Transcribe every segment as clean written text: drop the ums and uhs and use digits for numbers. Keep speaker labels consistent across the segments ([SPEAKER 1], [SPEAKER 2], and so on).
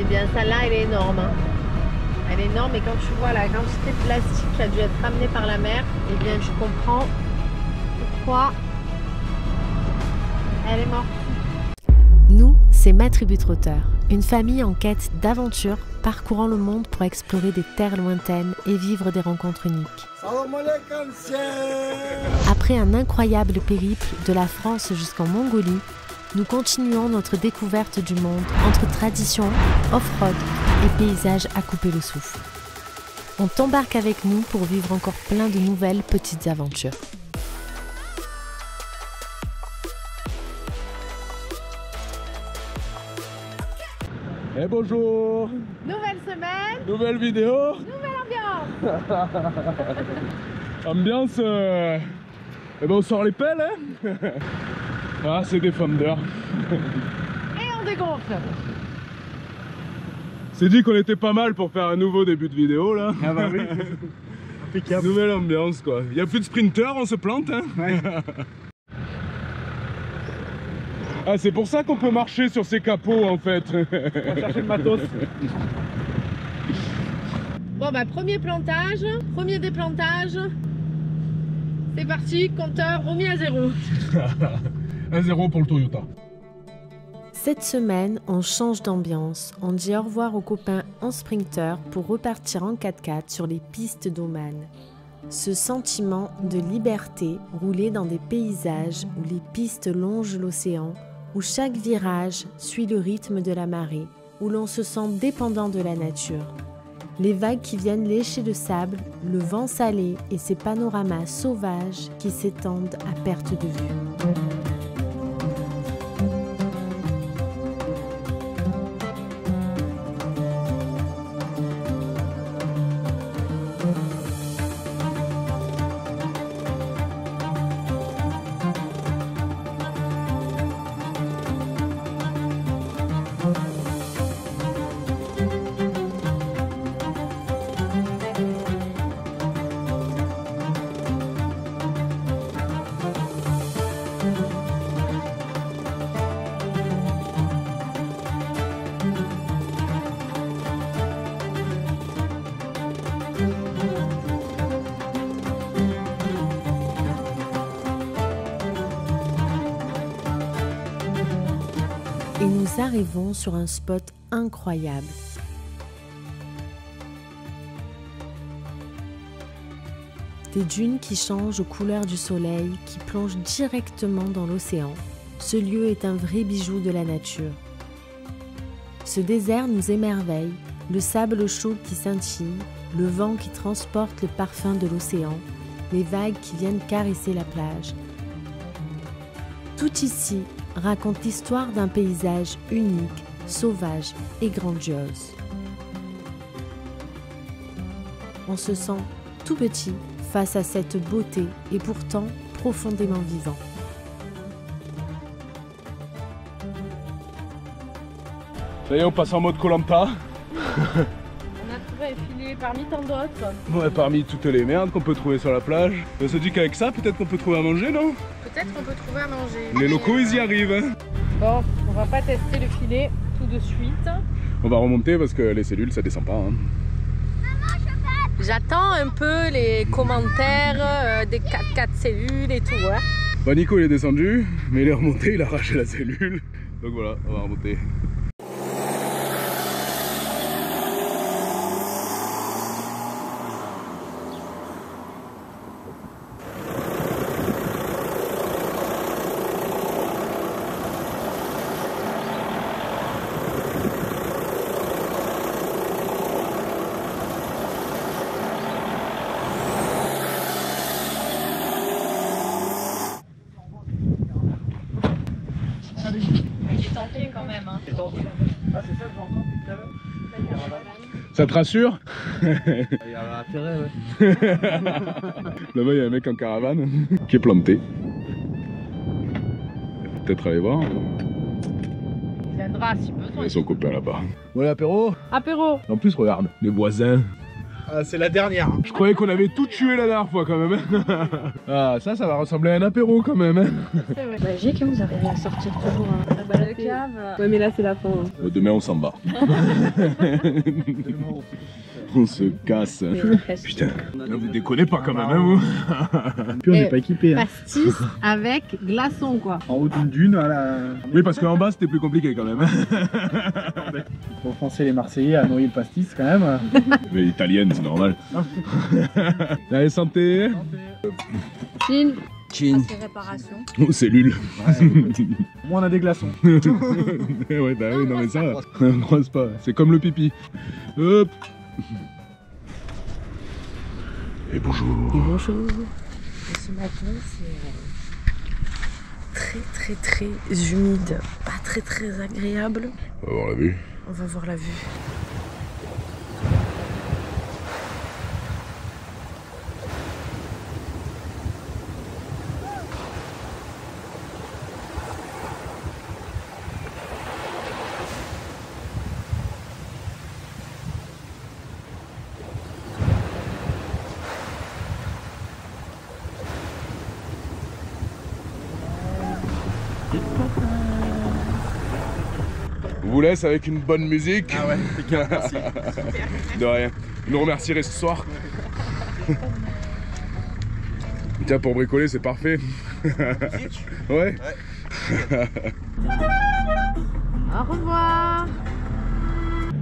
[SPEAKER 1] bien celle-là, elle est énorme. Hein. Elle est énorme et quand tu vois la quantité de plastique qui a dû être ramenée par la mer, eh bien tu comprends pourquoi elle est morte.
[SPEAKER 2] Nous, c'est Ma Tribu Trotteur, une famille en quête d'aventure parcourant le monde pour explorer des terres lointaines et vivre des rencontres uniques. Après un incroyable périple de la France jusqu'en Mongolie, nous continuons notre découverte du monde entre tradition, off-road et paysages à couper le souffle. On t'embarque avec nous pour vivre encore plein de nouvelles petites aventures.
[SPEAKER 3] Et bonjour!
[SPEAKER 1] Nouvelle semaine,
[SPEAKER 3] nouvelle vidéo,
[SPEAKER 1] nouvelle ambiance.
[SPEAKER 3] Ambiance, eh ben on sort les pelles, hein. Ah, c'est des Fender.
[SPEAKER 1] Et on dégonfle.
[SPEAKER 3] C'est dit qu'on était pas mal pour faire un nouveau début de vidéo là.
[SPEAKER 4] Ah bah oui. Impeccable.
[SPEAKER 3] Nouvelle ambiance quoi. Il n'y a plus de sprinter, on se plante, hein.
[SPEAKER 4] Ouais.
[SPEAKER 3] Ah, c'est pour ça qu'on peut marcher sur ces capots en fait.
[SPEAKER 4] On va chercher le matos.
[SPEAKER 1] Bon bah premier plantage, premier déplantage. C'est parti, compteur remis à 0.
[SPEAKER 3] 1-0 pour le Toyota.
[SPEAKER 2] Cette semaine, on change d'ambiance. On dit au revoir aux copains en sprinter pour repartir en 4x4 sur les pistes d'Oman. Ce sentiment de liberté, rouler dans des paysages où les pistes longent l'océan, où chaque virage suit le rythme de la marée, où l'on se sent dépendant de la nature. Les vagues qui viennent lécher le sable, le vent salé et ces panoramas sauvages qui s'étendent à perte de vue. Et nous arrivons sur un spot incroyable. Des dunes qui changent aux couleurs du soleil, qui plongent directement dans l'océan. Ce lieu est un vrai bijou de la nature. Ce désert nous émerveille, le sable chaud qui scintille, le vent qui transporte le parfum de l'océan, les vagues qui viennent caresser la plage. Tout ici raconte l'histoire d'un paysage unique, sauvage et grandiose. On se sent tout petit face à cette beauté et pourtant profondément vivant.
[SPEAKER 3] Ça y est, on passe en mode Koh-Lanta.
[SPEAKER 1] On a trouvé un filet parmi tant d'autres.
[SPEAKER 3] Ouais, parmi toutes les merdes qu'on peut trouver sur la plage. On se dit qu'avec ça, peut-être qu'on peut trouver à manger, non?
[SPEAKER 1] Peut-être qu'on peut trouver à manger.
[SPEAKER 3] Les locaux, ils y arrivent, hein.
[SPEAKER 1] Bon, on va pas tester le filet tout de suite.
[SPEAKER 3] On va remonter parce que les cellules, ça descend pas, hein.
[SPEAKER 1] J'attends un peu les commentaires des 4x4 cellules et tout. Hein.
[SPEAKER 3] Bah, Nico, il est descendu, mais il est remonté, il a arraché la cellule. Donc voilà, on va remonter.
[SPEAKER 1] Quand même, hein.
[SPEAKER 4] Ah, c'est ça que j'entends depuis tout à l'heure.
[SPEAKER 3] Ça te rassure?
[SPEAKER 4] Il y a intérêt, ouais.
[SPEAKER 3] Là-bas, il y a un mec en caravane qui est planté. Peut-être aller voir.
[SPEAKER 1] Il viendra si besoin.
[SPEAKER 3] Il y a son copain là-bas.
[SPEAKER 4] Bon, l'apéro.
[SPEAKER 1] Apéro.
[SPEAKER 3] En plus, regarde, les voisins.
[SPEAKER 4] Ah, c'est la dernière.
[SPEAKER 3] Je croyais qu'on avait tout tué la dernière fois quand même. Ah, ça va ressembler à un apéro quand même.
[SPEAKER 1] Magique, vous arrivez à sortir toujours la cave. Ouais, mais là, c'est la fin.
[SPEAKER 3] Demain, on s'en bat. On se casse. Putain, vous déconnez pas quand même, hein, vous.
[SPEAKER 4] Puis on n'est pas équipé. Hein.
[SPEAKER 1] Pastis avec glaçon, quoi.
[SPEAKER 4] En haut d'une dune, voilà.
[SPEAKER 3] Oui, parce qu'en bas, c'était plus compliqué quand même.
[SPEAKER 4] Pour français les Marseillais à noyer le pastis quand même.
[SPEAKER 3] Mais italienne, c'est normal. Allez, santé.
[SPEAKER 1] Chin.
[SPEAKER 3] Chin.
[SPEAKER 1] Réparation.
[SPEAKER 3] Oh, cellule.
[SPEAKER 4] Moi on a des glaçons.
[SPEAKER 3] Ouais, bah oui, non mais ça, on croise pas. C'est comme le pipi. Hop. Et bonjour.
[SPEAKER 2] Et bonjour. Et ce matin, c'est très humide, pas très agréable.
[SPEAKER 3] On va voir la vue.
[SPEAKER 2] On va voir la vue.
[SPEAKER 3] On vous laisse avec une bonne musique.
[SPEAKER 4] Ah ouais, merci.
[SPEAKER 3] De rien. Vous nous remercierez ce soir. Tiens, pour bricoler, c'est parfait. Ouais.
[SPEAKER 1] Au revoir.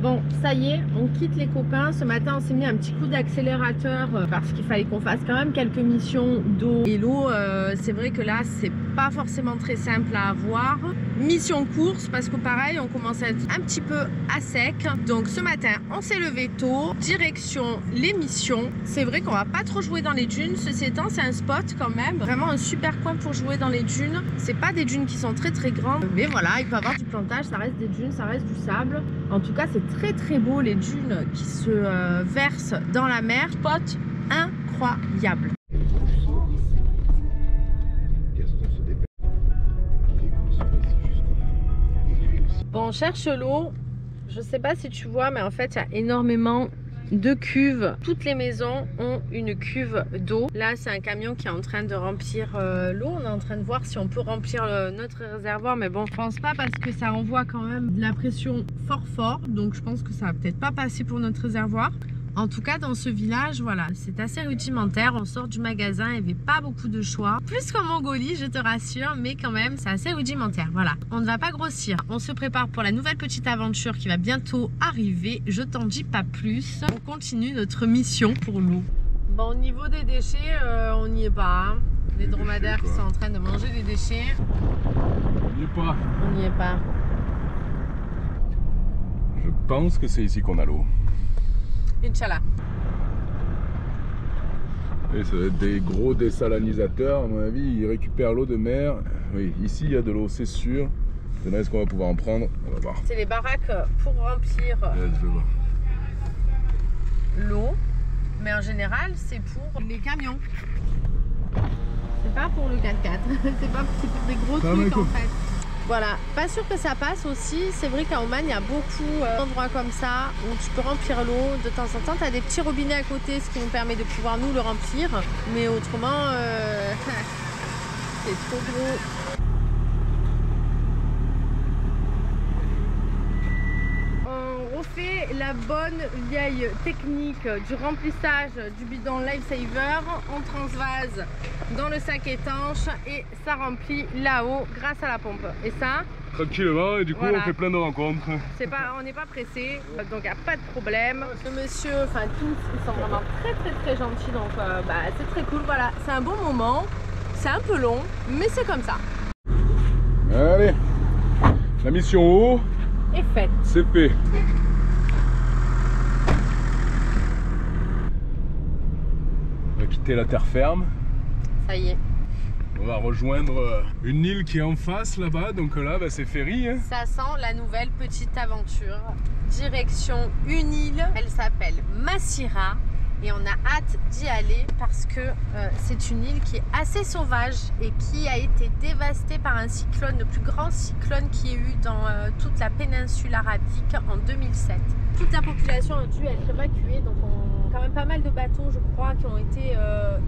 [SPEAKER 1] Bon, ça y est, on quitte les copains. Ce matin, on s'est mis un petit coup d'accélérateur parce qu'il fallait qu'on fasse quand même quelques missions d'eau. Et l'eau, c'est vrai que là, c'est pas forcément très simple à avoir. Mission course, parce que pareil, on commence à être un petit peu à sec. Donc ce matin, on s'est levé tôt, direction les missions. C'est vrai qu'on va pas trop jouer dans les dunes. Ceci étant, c'est un spot quand même. Vraiment un super coin pour jouer dans les dunes. C'est pas des dunes qui sont très grandes. Mais voilà, il peut y avoir du plantage, ça reste des dunes, ça reste du sable. En tout cas, c'est très beau les dunes qui se versent dans la mer. Spot incroyable. Bon, on cherche l'eau. Je sais pas si tu vois, mais en fait, il y a énormément de cuves. Toutes les maisons ont une cuve d'eau. Là, c'est un camion qui est en train de remplir l'eau. On est en train de voir si on peut remplir notre réservoir, mais bon, je pense pas parce que ça envoie quand même de la pression fort. Donc, je pense que ça va peut-être pas passer pour notre réservoir. En tout cas, dans ce village, voilà, c'est assez rudimentaire. On sort du magasin, il n'y avait pas beaucoup de choix. Plus qu'en Mongolie, je te rassure, mais quand même, c'est assez rudimentaire. Voilà, on ne va pas grossir. On se prépare pour la nouvelle petite aventure qui va bientôt arriver. Je t'en dis pas plus. On continue notre mission pour l'eau. Bon, au niveau des déchets, on n'y est pas. Hein. Les dromadaires qui sont en train de manger les déchets.
[SPEAKER 3] On n'y est pas.
[SPEAKER 1] On n'y est pas.
[SPEAKER 3] Je pense que c'est ici qu'on a l'eau.
[SPEAKER 1] Inch'Allah.
[SPEAKER 3] Et ça va être des gros désalinisateurs, à mon avis, ils récupèrent l'eau de mer. Oui, ici il y a de l'eau, c'est sûr. Maintenant, est-ce qu'on va pouvoir en prendre? On va voir.
[SPEAKER 1] C'est les baraques pour remplir l'eau, mais en général, c'est pour les camions. C'est pas pour le 4x4, c'est pour des gros trucs en fait. Voilà, pas sûr que ça passe aussi. C'est vrai qu'à Oman, il y a beaucoup d'endroits comme ça où tu peux remplir l'eau. De temps en temps, tu as des petits robinets à côté, ce qui nous permet de pouvoir nous le remplir. Mais autrement, c'est trop gros. On refait la bonne vieille technique du remplissage du bidon Lifesaver. On transvase dans le sac étanche et ça remplit là-haut grâce à la pompe. Et ça,
[SPEAKER 3] tranquillement, et du coup voilà. On fait plein de rencontres.
[SPEAKER 1] On n'est pas pressé, donc il n'y a pas de problème. Le monsieur, enfin tous, ils sont vraiment très gentils, donc c'est très cool. Voilà, c'est un bon moment, c'est un peu long, mais c'est comme ça.
[SPEAKER 3] Allez, la mission eau
[SPEAKER 1] est faite.
[SPEAKER 3] C'est fait. On va quitter la terre ferme.
[SPEAKER 1] Ça y est.
[SPEAKER 3] On va rejoindre une île qui est en face là-bas, donc là c'est ferry. Hein.
[SPEAKER 1] Ça sent la nouvelle petite aventure. Direction une île, elle s'appelle Masira et on a hâte d'y aller parce que c'est une île qui est assez sauvage et qui a été dévastée par un cyclone, le plus grand cyclone qu'il y ait eu dans toute la péninsule arabique en 2007. Toute la population a dû être évacuée, donc quand même pas mal de bateaux, je crois, qui ont été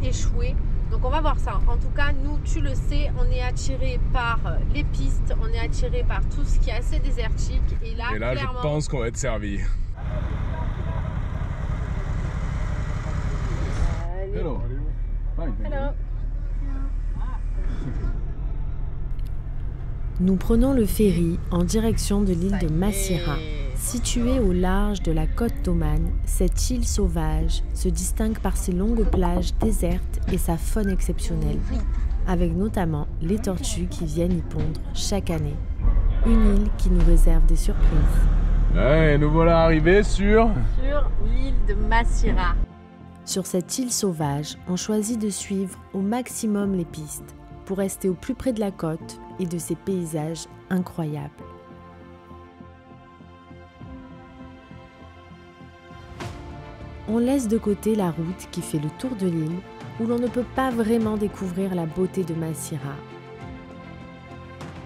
[SPEAKER 1] échoués. Donc on va voir ça. En tout cas, nous, tu le sais, on est attiré par les pistes, on est attiré par tout ce qui est assez désertique. Et là, clairement,
[SPEAKER 3] je pense qu'on va être servi. Hello. Fine.
[SPEAKER 1] Hello.
[SPEAKER 2] Nous prenons le ferry en direction de l'île de Massira. Située au large de la côte d'Oman, cette île sauvage se distingue par ses longues plages désertes et sa faune exceptionnelle, avec notamment les tortues qui viennent y pondre chaque année. Une île qui nous réserve des surprises.
[SPEAKER 3] Ouais, nous voilà arrivés sur
[SPEAKER 1] l'île de Massira.
[SPEAKER 2] Sur cette île sauvage, on choisit de suivre au maximum les pistes pour rester au plus près de la côte et de ses paysages incroyables. On laisse de côté la route qui fait le tour de l'île, où l'on ne peut pas vraiment découvrir la beauté de Massira.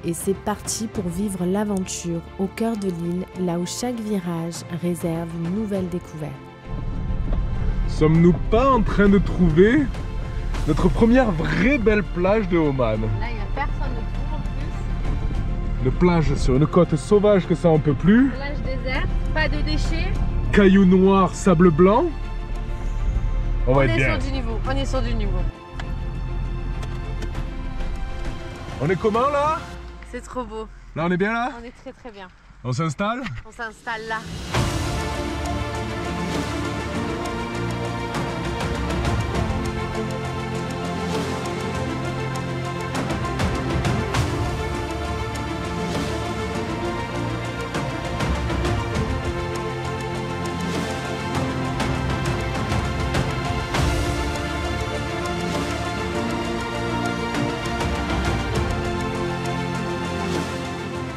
[SPEAKER 2] Et c'est parti pour vivre l'aventure au cœur de l'île, là où chaque virage réserve une nouvelle découverte.
[SPEAKER 3] Sommes-nous pas en train de trouver notre première vraie belle plage de Oman?
[SPEAKER 1] Là, il n'y a personne de tout en plus.
[SPEAKER 3] Une plage sur une côte sauvage que ça en peut plus.
[SPEAKER 1] Plage déserte, pas de déchets.
[SPEAKER 3] Cailloux noirs, sable blanc. On va être bien.
[SPEAKER 1] On est sur du niveau.
[SPEAKER 3] On est comment là?
[SPEAKER 1] C'est trop beau.
[SPEAKER 3] Là on est bien là?
[SPEAKER 1] On est très très bien.
[SPEAKER 3] On s'installe?
[SPEAKER 1] On s'installe là.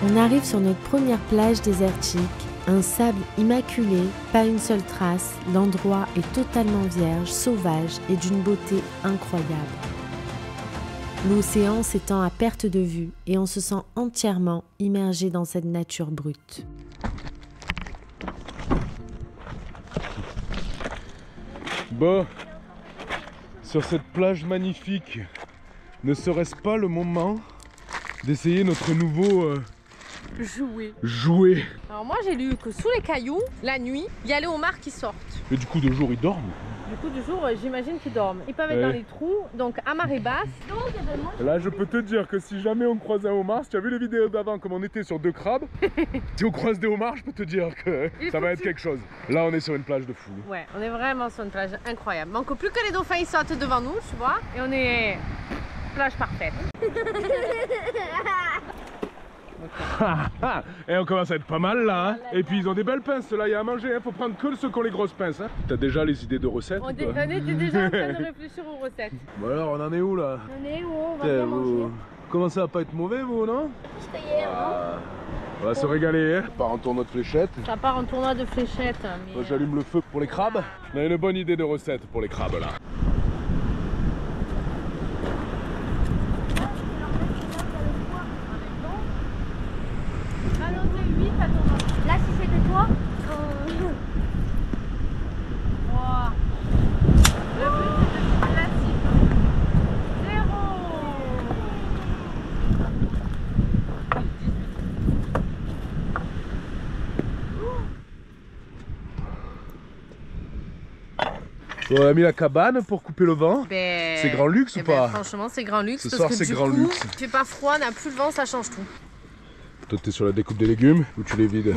[SPEAKER 2] On arrive sur notre première plage désertique, un sable immaculé, pas une seule trace, l'endroit est totalement vierge, sauvage et d'une beauté incroyable. L'océan s'étend à perte de vue et on se sent entièrement immergé dans cette nature brute.
[SPEAKER 3] Bon, sur cette plage magnifique, ne serait-ce pas le moment d'essayer notre nouveau jouet?
[SPEAKER 1] Alors moi j'ai lu que sous les cailloux, la nuit, il y a les homards qui sortent.
[SPEAKER 3] Mais du coup de jour ils dorment.
[SPEAKER 1] Du coup du jour j'imagine qu'ils dorment. Ils peuvent être dans les trous, donc à marée basse.
[SPEAKER 3] Là je peux te dire que si jamais on croise un homard, si tu as vu les vidéos d'avant comme on était sur 2 crabes, si on croise des homards je peux te dire que ça va être quelque chose. Là on est sur une plage de fou.
[SPEAKER 1] Ouais, on est vraiment sur une plage incroyable. Manque plus que les dauphins ils sautent devant nous, tu vois. Et on est plage parfaite.
[SPEAKER 3] Et on commence à être pas mal là, hein. Et puis ils ont des belles pinces là, il y a à manger, hein. Faut prendre que ceux qui ont les grosses pinces, hein. T'as déjà les idées de recettes?
[SPEAKER 1] On était déjà en train de réfléchir aux recettes.
[SPEAKER 3] Bon alors on en est où là?
[SPEAKER 1] On est où? On va bien manger.
[SPEAKER 3] Commencez à pas être mauvais vous, non?
[SPEAKER 1] C'était hier, non?
[SPEAKER 3] On va se régaler, hein. Ça part en tournoi de fléchettes.
[SPEAKER 1] Ça part en tournoi de fléchettes. Mais...
[SPEAKER 3] Moi j'allume le feu pour les crabes. On a une bonne idée de recette pour les crabes là.
[SPEAKER 5] Là, si c'était toi,
[SPEAKER 1] Wow. Le but c'est de classique. 0.
[SPEAKER 3] On a mis la cabane pour couper le vent.
[SPEAKER 1] Ben,
[SPEAKER 3] c'est grand luxe ou pas?
[SPEAKER 1] Franchement c'est grand luxe.
[SPEAKER 3] Ce
[SPEAKER 1] parce
[SPEAKER 3] soir
[SPEAKER 1] que
[SPEAKER 3] c'est
[SPEAKER 1] du
[SPEAKER 3] grand
[SPEAKER 1] coup,
[SPEAKER 3] luxe.
[SPEAKER 1] Il fait pas froid, n'a plus le vent, ça change tout.
[SPEAKER 3] Toi t'es sur la découpe des légumes ou tu les vides?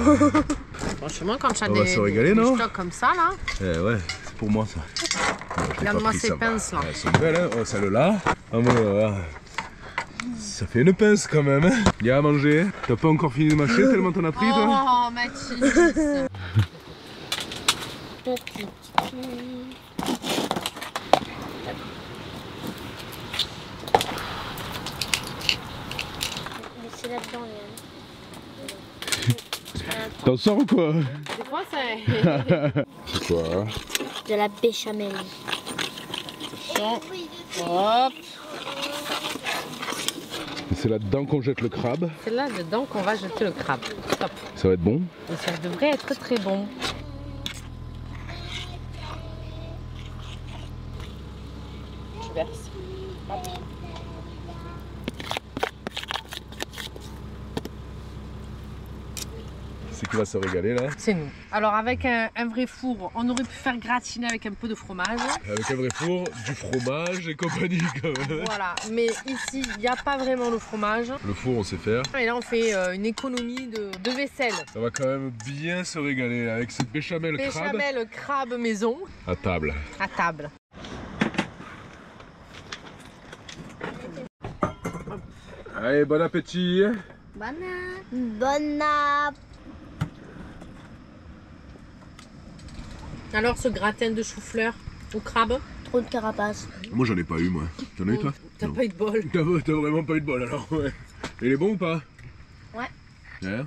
[SPEAKER 1] Franchement quand tu as
[SPEAKER 3] On va se régaler,
[SPEAKER 1] des
[SPEAKER 3] non?
[SPEAKER 1] stocks comme ça là.
[SPEAKER 3] Ouais, c'est pour moi ça.
[SPEAKER 1] Regarde-moi ces pinces là.
[SPEAKER 3] Elles sont belles, hein. Oh, celle-là. Ah, bon, ça fait une pince quand même. Hein. Il y a à manger. T'as pas encore fini de mâcher tellement t'en as pris, toi?
[SPEAKER 1] Oh Mathis.
[SPEAKER 5] c'est là-dedans,
[SPEAKER 3] T'en sors ou quoi?
[SPEAKER 1] Des fois c'est...
[SPEAKER 3] C'est quoi?
[SPEAKER 5] de la béchamel.
[SPEAKER 1] Hop.
[SPEAKER 3] C'est là-dedans qu'on jette le crabe.
[SPEAKER 1] C'est là-dedans qu'on va jeter le crabe. Hop.
[SPEAKER 3] Ça va être bon?
[SPEAKER 1] Et ça devrait être très bon.
[SPEAKER 3] qui va se régaler là.
[SPEAKER 1] C'est nous. Alors avec un vrai four, on aurait pu faire gratiner avec un peu de fromage.
[SPEAKER 3] Avec un vrai four, du fromage et compagnie quand même.
[SPEAKER 1] Voilà, mais ici, il n'y a pas vraiment le fromage.
[SPEAKER 3] Le four, on sait faire.
[SPEAKER 1] Et là, on fait une économie de vaisselle.
[SPEAKER 3] Ça va quand même bien se régaler avec cette béchamel crabe.
[SPEAKER 1] Béchamel crabe maison.
[SPEAKER 3] À table.
[SPEAKER 1] À table.
[SPEAKER 3] Allez, bon appétit.
[SPEAKER 5] Bonne app.
[SPEAKER 1] Alors, ce gratin de chou-fleur au crabe?
[SPEAKER 5] Trop de carapace.
[SPEAKER 3] Moi j'en ai pas eu moi. T'en as eu toi?
[SPEAKER 1] T'as
[SPEAKER 3] Non.
[SPEAKER 1] pas eu de bol.
[SPEAKER 3] T'as vraiment pas eu de bol alors, ouais. Il est bon ou pas?
[SPEAKER 5] Ouais.
[SPEAKER 3] Ouais.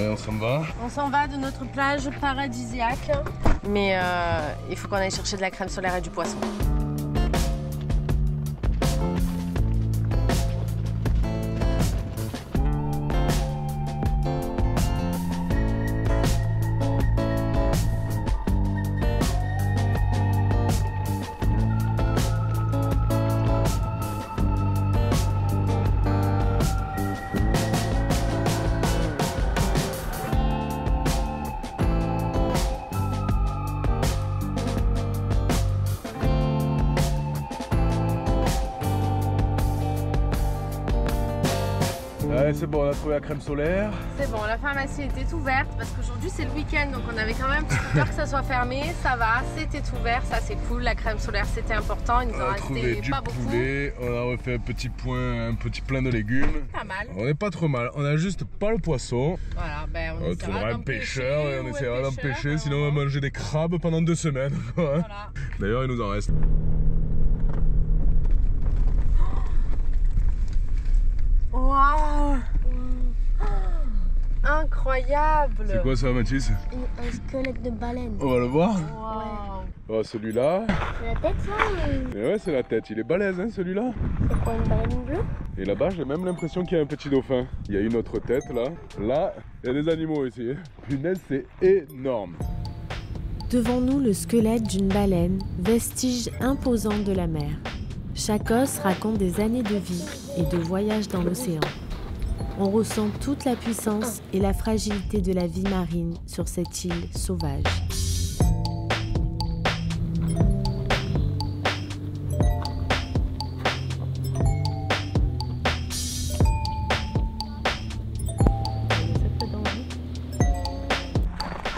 [SPEAKER 3] On s'en va.
[SPEAKER 1] On s'en va de notre plage paradisiaque. Mais il faut qu'on aille chercher de la crème solaire et du poisson.
[SPEAKER 3] Ouais, c'est bon, on a trouvé la crème solaire.
[SPEAKER 1] C'est bon, la pharmacie était ouverte parce qu'aujourd'hui c'est le week-end, donc on avait quand même un petit peu peur que ça soit fermé. Ça va, c'était ouvert, ça c'est cool. La crème solaire c'était important, il nous en
[SPEAKER 3] On a trouvé
[SPEAKER 1] restait
[SPEAKER 3] du
[SPEAKER 1] pas beaucoup.
[SPEAKER 3] poulet, on a refait un petit plein de légumes.
[SPEAKER 1] Pas mal.
[SPEAKER 3] On est pas trop mal, on a juste pas le poisson.
[SPEAKER 1] Voilà, ben on essaiera
[SPEAKER 3] trouvera un
[SPEAKER 1] d'en
[SPEAKER 3] pêcheur et on essaiera d'en pêcher, sinon on va
[SPEAKER 1] manger.
[SPEAKER 3] manger des crabes pendant 2 semaines.
[SPEAKER 1] Voilà.
[SPEAKER 3] D'ailleurs, il nous en reste.
[SPEAKER 1] Waouh! Incroyable!
[SPEAKER 3] C'est quoi ça, Mathis?
[SPEAKER 5] Un squelette de baleine.
[SPEAKER 3] On va le voir.
[SPEAKER 1] Waouh!
[SPEAKER 3] Oh, celui-là.
[SPEAKER 5] C'est la tête ça
[SPEAKER 3] Et ouais, c'est la tête, il est balèze, hein, celui-là.
[SPEAKER 5] C'est quoi, une baleine bleue?
[SPEAKER 3] Et là-bas, j'ai même l'impression qu'il y a un petit dauphin. Il y a une autre tête là. Là, il y a des animaux ici. Punaise, c'est énorme.
[SPEAKER 2] Devant nous, le squelette d'une baleine, vestige imposant de la mer. Chaque os raconte des années de vie et de voyage dans l'océan. On ressent toute la puissance et la fragilité de la vie marine sur cette île sauvage.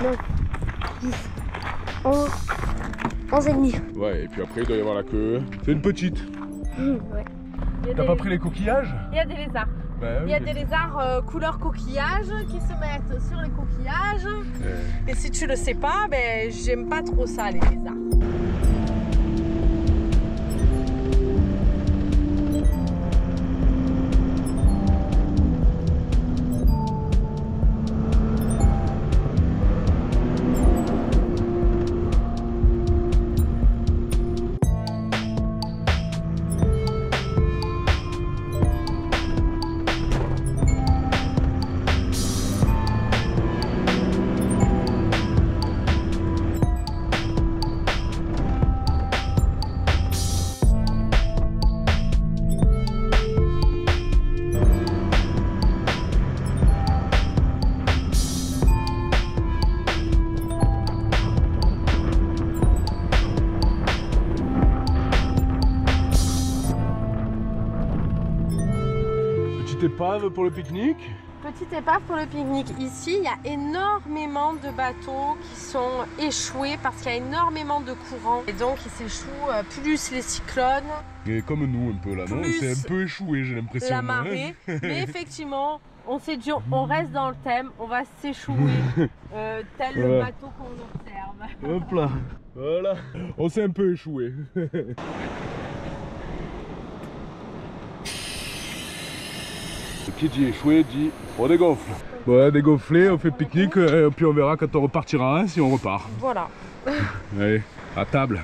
[SPEAKER 5] Donc, 10, 11, 11 et demi.
[SPEAKER 3] Ouais, et puis après, il doit y avoir la queue. C'est une petite.
[SPEAKER 5] Ouais.
[SPEAKER 3] T'as pas pris les coquillages?
[SPEAKER 1] Il y a des lézards.
[SPEAKER 3] Bah,
[SPEAKER 1] Il y a des lézards couleur coquillage qui se mettent sur les coquillages. Et si tu le sais pas, ben j'aime pas trop ça les lézards.
[SPEAKER 3] Petite épave pour le pique-nique.
[SPEAKER 1] petite épave pour le pique-nique. Ici, il y a énormément de bateaux qui sont échoués parce qu'il y a énormément de courants. Et donc, ils s'échouent plus les cyclones.
[SPEAKER 3] Et comme nous un peu là, non? C'est un peu échoué, j'ai l'impression.
[SPEAKER 1] La marée. Mais effectivement, on s'est dit, on reste dans le thème, on va s'échouer tel le bateau qu'on observe.
[SPEAKER 3] Hop là, voilà. On s'est un peu échoué. Qui dit échoué dit on dégonfle. Bon, dégonflé, on fait pique-nique et puis on verra quand on repartira hein, si on repart.
[SPEAKER 1] Voilà.
[SPEAKER 3] Allez, à table.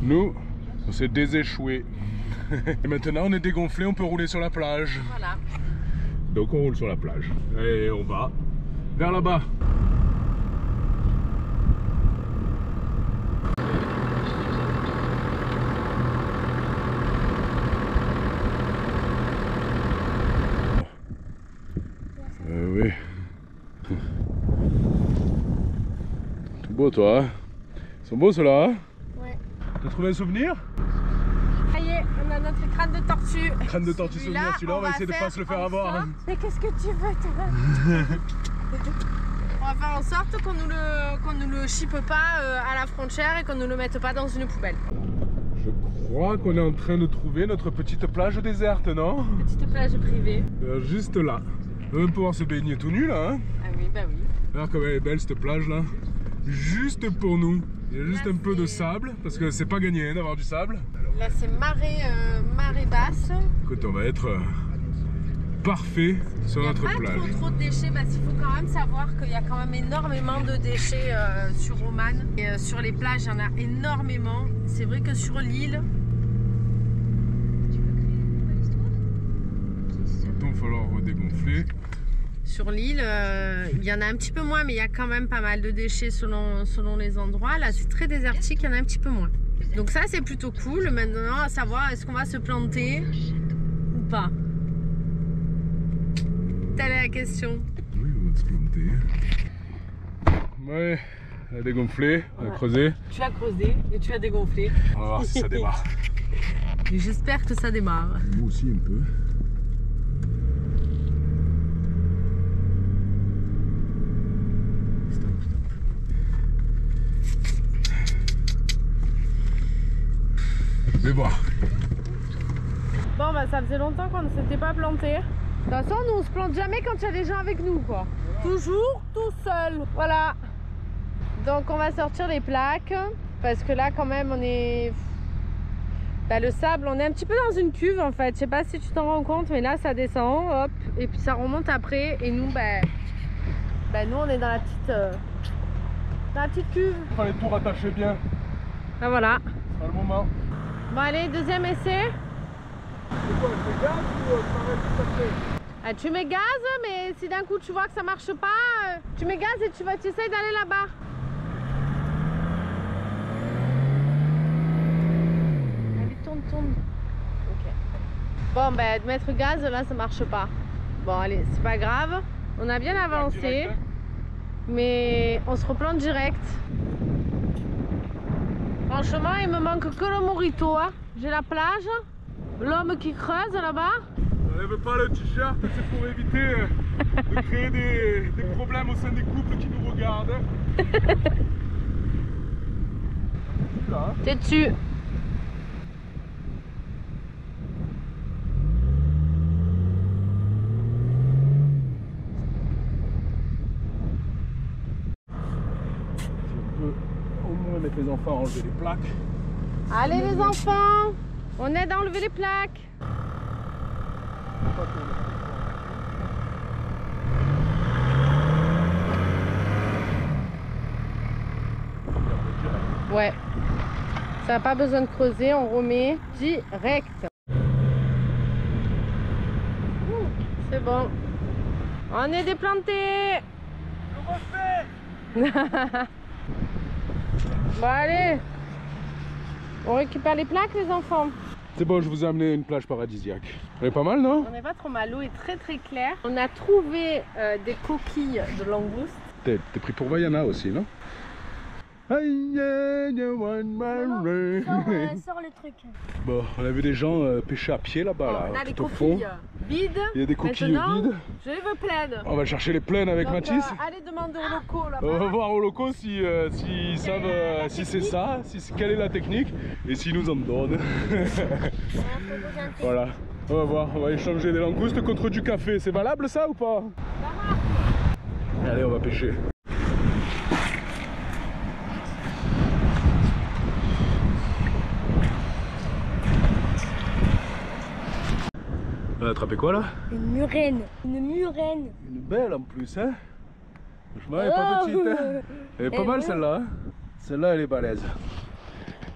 [SPEAKER 3] Nous, on s'est déséchoué. Et maintenant on est dégonflé, on peut rouler sur la plage.
[SPEAKER 1] Voilà.
[SPEAKER 3] Donc on roule sur la plage. Et on va vers là-bas. Oui. Tout beau toi, hein? Ils sont beaux ceux-là, hein?
[SPEAKER 1] Ouais.
[SPEAKER 3] T'as trouvé un souvenir?
[SPEAKER 1] Ça y est, on a notre crâne de tortue.
[SPEAKER 3] Crâne de tortue souvenir, celui-là on va essayer de pas se le faire avoir. Hein.
[SPEAKER 1] Mais qu'est-ce que tu veux toi? On va faire en sorte qu'on nous le chippe pas à la frontière et qu'on ne le mette pas dans une poubelle.
[SPEAKER 3] Je crois qu'on est en train de trouver notre petite plage déserte, non?
[SPEAKER 1] Petite plage privée.
[SPEAKER 3] Juste là. On va pouvoir se baigner tout nu là. Hein.
[SPEAKER 1] Ah oui, bah oui.
[SPEAKER 3] Alors comme elle est belle cette plage là. Juste pour nous. Il y a juste un peu de sable parce que c'est pas gagné hein, d'avoir du sable.
[SPEAKER 1] Là c'est marée basse.
[SPEAKER 3] Écoute, on va être parfait sur notre plage.
[SPEAKER 1] Il n'y a pas trop de déchets parce qu'il faut quand même savoir qu'il y a quand même énormément de déchets sur Oman. Et sur les plages, il y en a énormément. C'est vrai que sur l'île...
[SPEAKER 3] Il va falloir redégonfler.
[SPEAKER 1] Sur l'île, il y en a un petit peu moins, mais il y a quand même pas mal de déchets selon les endroits. Là, c'est très désertique, il y en a un petit peu moins. Donc ça, c'est plutôt cool. Maintenant, à savoir, est-ce qu'on va se planter ou pas? Telle est la question.
[SPEAKER 3] Oui, on va se planter. Ouais, on a dégonflé, on a creusé.
[SPEAKER 1] Tu as creusé et tu as dégonflé.
[SPEAKER 3] On va voir si ça démarre.
[SPEAKER 1] J'espère que ça démarre.
[SPEAKER 3] Moi aussi un peu. Je vais voir.
[SPEAKER 1] Bon bah ça faisait longtemps qu'on ne s'était pas planté. De toute façon nous on se plante jamais quand il y a des gens avec nous quoi. Toujours tout seul. Voilà. Donc on va sortir les plaques. Parce que là quand même on est... Bah, le sable, on est un petit peu dans une cuve en fait. Je sais pas si tu t'en rends compte mais là ça descend, hop. Et puis ça remonte après. Et nous nous on est dans la petite cuve.
[SPEAKER 3] Il fallait tout rattacher bien.
[SPEAKER 1] Ah voilà.
[SPEAKER 3] C'est pas le moment.
[SPEAKER 1] Bon allez, deuxième essai.
[SPEAKER 3] C'est quoi, je mets gaz ou pareil tout à fait?
[SPEAKER 1] Ah, tu mets gaz, mais si d'un coup tu vois que ça marche pas, tu mets gaz et tu essayes d'aller là-bas. Allez, tourne. Ok. Bon, ben, de mettre gaz, là, ça marche pas. Bon, allez, c'est pas grave. On a bien avancé,
[SPEAKER 3] direct, hein.
[SPEAKER 1] Mais on se replante direct. Franchement, il me manque que le Morito. Hein. J'ai la plage, l'homme qui creuse là-bas.
[SPEAKER 3] On n'aime pas le t-shirt, c'est pour éviter de créer des problèmes au sein des couples qui nous regarde. Là.
[SPEAKER 1] T'es dessus.
[SPEAKER 3] Au moins mettre les enfants à enlever les plaques.
[SPEAKER 1] Allez les enfants, on aide à enlever les plaques. Ouais, ça n'a pas besoin de creuser, on remet direct. C'est bon, on est déplanté. Bon allez, on récupère les plaques les enfants.
[SPEAKER 3] C'est bon, je vous ai amené une plage paradisiaque. Elle est pas mal, non?
[SPEAKER 1] On n'est pas trop mal, l'eau est très très claire. On a trouvé des coquilles de langoustes.
[SPEAKER 3] T'es pris pour Vaiana aussi, non?
[SPEAKER 5] Sors le truc.
[SPEAKER 3] Bon, on a vu des gens pêcher à pied là-bas, là,
[SPEAKER 1] On a des
[SPEAKER 3] tout au fond.
[SPEAKER 1] coquilles vides.
[SPEAKER 3] Il y a des coquilles
[SPEAKER 1] Maintenant,
[SPEAKER 3] vides.
[SPEAKER 1] je les veux pleines.
[SPEAKER 3] On va chercher les pleines avec
[SPEAKER 1] Donc,
[SPEAKER 3] Mathis.
[SPEAKER 1] allez demander aux locaux là-bas.
[SPEAKER 3] On va voir aux locaux si, s'ils savent si c'est ça, quelle est la technique et s'ils nous en donnent. Voilà, on va voir, on va échanger des langoustes contre du café. C'est valable ça ou pas? Allez, on va pêcher. On a attrapé quoi là?
[SPEAKER 5] Une murène. Une murène.
[SPEAKER 3] Une belle en plus, hein? Franchement, elle est pas petite, hein? Elle est pas mal celle-là, hein? Celle-là, elle est balèze.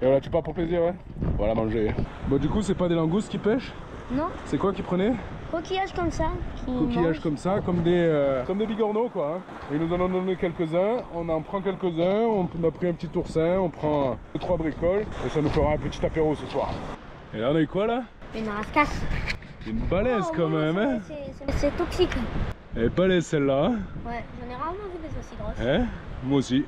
[SPEAKER 3] Et voilà, tu pars pour plaisir, hein? On va la manger. Bon, du coup, c'est pas des langoustes qui pêchent?
[SPEAKER 5] Non.
[SPEAKER 3] C'est quoi qu'ils prenaient?
[SPEAKER 5] Coquillages comme ça.
[SPEAKER 3] Coquillages comme ça, comme des bigorneaux, quoi. Hein? Ils nous en ont donné quelques-uns, on en prend quelques-uns, on a pris un petit oursin, on prend 2-3 bricoles, et ça nous fera un petit apéro ce soir. Et là, on a eu quoi là?
[SPEAKER 5] Une rascasse.
[SPEAKER 3] Une balèze quand même, hein?
[SPEAKER 5] C'est toxique.
[SPEAKER 3] Elle est balèze celle-là, hein?
[SPEAKER 5] Ouais, j'en ai rarement vu des aussi grosses.
[SPEAKER 3] Hein? Moi aussi.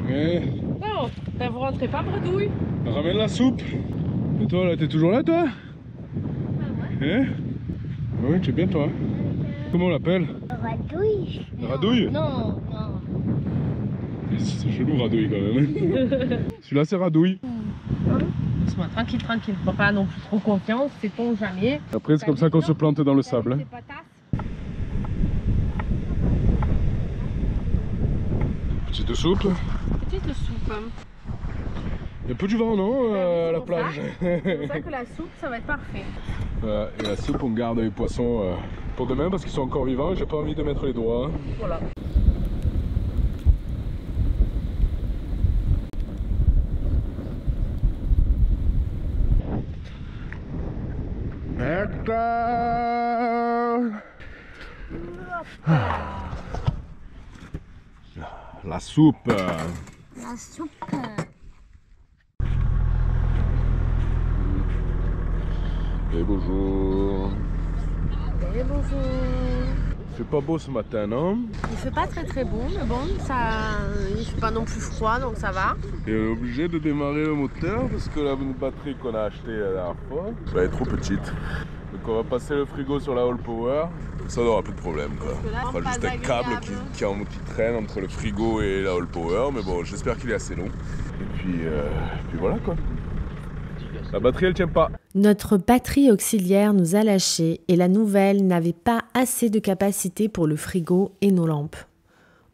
[SPEAKER 3] Ouais.
[SPEAKER 1] Non, vous rentrez pas bredouille.
[SPEAKER 3] Ramène la soupe. Et toi là, t'es toujours là toi? Hein? Oui, tu es bien toi. Comment on l'appelle?
[SPEAKER 5] Radouille.
[SPEAKER 3] Radouille?
[SPEAKER 5] Non, non.
[SPEAKER 3] C'est chelou Radouille quand même. Celui-là c'est Radouille.
[SPEAKER 1] Laisse-moi tranquille, tranquille. Faut pas non plus trop confiance, c'est ton jamais.
[SPEAKER 3] Après c'est comme ça qu'on se plante dans le sable. Hein. Petite soupe.
[SPEAKER 1] Petite soupe.
[SPEAKER 3] Il y a peu du vent non à la plage.
[SPEAKER 1] C'est pour ça que la soupe ça va être parfait.
[SPEAKER 3] Et la soupe on garde les poissons pour demain parce qu'ils sont encore vivants. J'ai pas envie de mettre les doigts.
[SPEAKER 1] Voilà.
[SPEAKER 3] La soupe.
[SPEAKER 5] La soupe.
[SPEAKER 3] Et bonjour.
[SPEAKER 1] Et bonjour.
[SPEAKER 3] Il fait pas beau ce matin, non?
[SPEAKER 1] Il fait pas très beau, mais bon, ça, il fait pas non plus froid, donc ça va.
[SPEAKER 3] Et on est obligé de démarrer le moteur parce que la batterie qu'on a achetée la dernière fois, elle est trop petite. Donc on va passer le frigo sur la All Power. Ça n'aura plus de problème quoi.
[SPEAKER 1] Là,
[SPEAKER 3] On fera juste un câble qui traîne entre le frigo et la All Power. Mais bon, j'espère qu'il est assez long. Et puis voilà quoi. La batterie elle tient pas.
[SPEAKER 2] Notre batterie auxiliaire nous a lâchés et la nouvelle n'avait pas assez de capacité pour le frigo et nos lampes.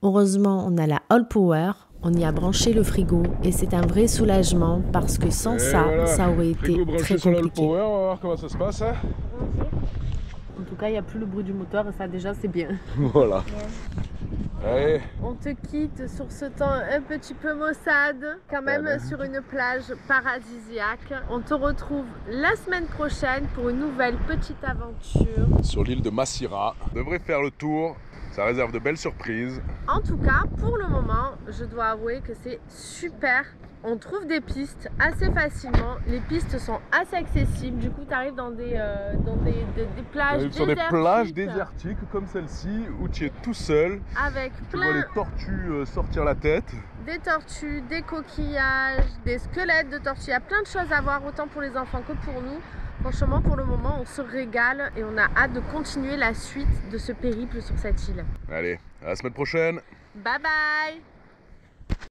[SPEAKER 2] Heureusement, on a la All Power, on y a branché le frigo et c'est un vrai soulagement parce que sans ça,
[SPEAKER 3] voilà.
[SPEAKER 2] ça aurait été
[SPEAKER 3] Frigo branché
[SPEAKER 2] très
[SPEAKER 3] sur la All
[SPEAKER 2] compliqué.
[SPEAKER 3] Power, on va voir comment ça se passe. Hein.
[SPEAKER 1] En tout cas, il n'y a plus le bruit du moteur et ça déjà c'est bien.
[SPEAKER 3] Voilà. Allez.
[SPEAKER 1] On te quitte sur ce temps un petit peu maussade, quand même sur une plage paradisiaque. On te retrouve la semaine prochaine pour une nouvelle petite aventure.
[SPEAKER 3] Sur l'île de Massira. On devrait faire le tour. Ça réserve de belles surprises.
[SPEAKER 1] En tout cas, pour le moment, je dois avouer que c'est super on trouve des pistes assez facilement. Les pistes sont assez accessibles. Du coup, tu arrives dans des plages désertiques.
[SPEAKER 3] Sur des plages désertiques comme celle-ci où tu es tout seul.
[SPEAKER 1] Avec
[SPEAKER 3] tu vois les tortues sortir la tête.
[SPEAKER 1] Des tortues, des coquillages, des squelettes de tortues. Il y a plein de choses à voir autant pour les enfants que pour nous. Franchement, pour le moment, on se régale et on a hâte de continuer la suite de ce périple sur cette île.
[SPEAKER 3] Allez, à la semaine prochaine.
[SPEAKER 1] Bye bye.